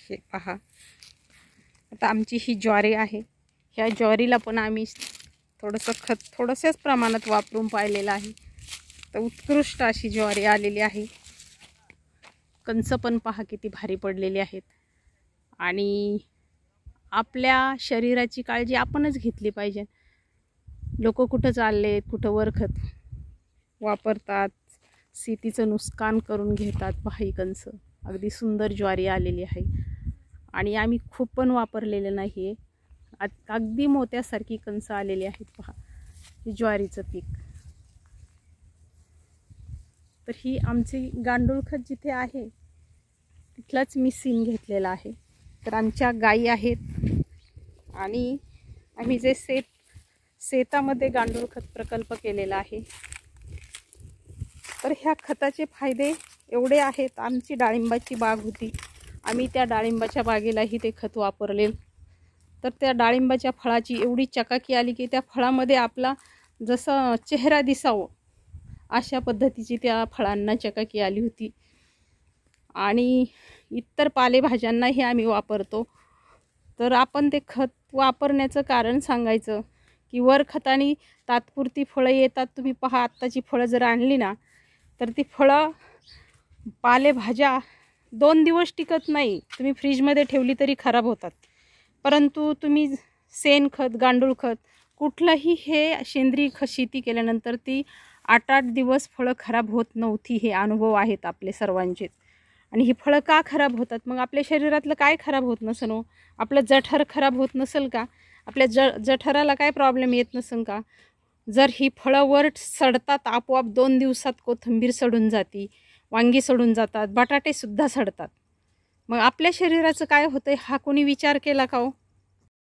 हे पहा, आता आमची ही ज्वारी आहे, ह्या ज्वारीला पण आम्ही थोडंसं खत थोडंसंच प्रमाणात वापरून पाहिलेलं आहे. तर उत्कृष्ट अशी ज्वारी आलेली आहे. कंस पण पहा किती भारी पडलेली आहेत. आणि आपल्या शरीराची काळजी आपणच घेतली पाहिजे. लोक कुठं चाललेत, कुठं वरखत वापरतात, शेतीचं नुकसान करून घेतात. पहा, कंस अगदी सुंदर ज्वारी आलेली आहे. आणि आम्ही खूप पण वापरलेलं नाही आहे. अगदी मोत्यासारखी कंस आलेली आहेत. पहा, हे ज्वारीचं पीक. तर ही आमची गांडूळ खत जिथे आहे तिथलाच मी सीन घेतलेला आहे. तर आमच्या गायी आहेत आणि आम्ही जे शेतामध्ये गांडूळ खत प्रकल्प केलेला आहे. तर ह्या खताचे फायदे एवढे आहेत. आमची डाळिंबाची बाग होती, आम्ही त्या डाळिंबाच्या बागेलाही ते खत वापरले. तर त्या डाळिंबाच्या फळाची एवढी चकाकी आली की त्या फळामध्ये आपला जसं चेहरा दिसावं अशा पद्धतीची त्या फळांना चकाकी आली होती. आणि इतर पालेभाज्यांनाही आम्ही वापरतो. तर आपण ते खत वापरण्याचं कारण सांगायचं की वर खताने तात्पुरती फळं येतात. तुम्ही पहा, आत्ताची फळं जर आणली ना तर ती फळं पालेभाज्या 2 दिवस टिकत नाही. तुम्ही फ्रीजमध्ये ठेवली तरी खराब होतात. परंतु तुम्ही शेणखत, गांडूळ खत कुठलंही हे सेंद्रिय खत शेती केल्यानंतर ती 8-8 दिवस फळं खराब होत नव्हती. हे अनुभव आहेत आपले सर्वांचे. आणि ही फळं का खराब होतात? मग आपल्या शरीरातलं काय खराब होत नसेल हो? आपलं जठर खराब होत नसेल का? आपल्या जठराला काय प्रॉब्लेम येत नसेल का? जर ही फळं वर सडतात आपोआप, 2 दिवसात कोथिंबीर सडून जाती, वांगी सडून जातात, बटाटेसुद्धा सडतात. मग आपल्या शरीराचं काय होतं हा कोणी विचार केला का हो?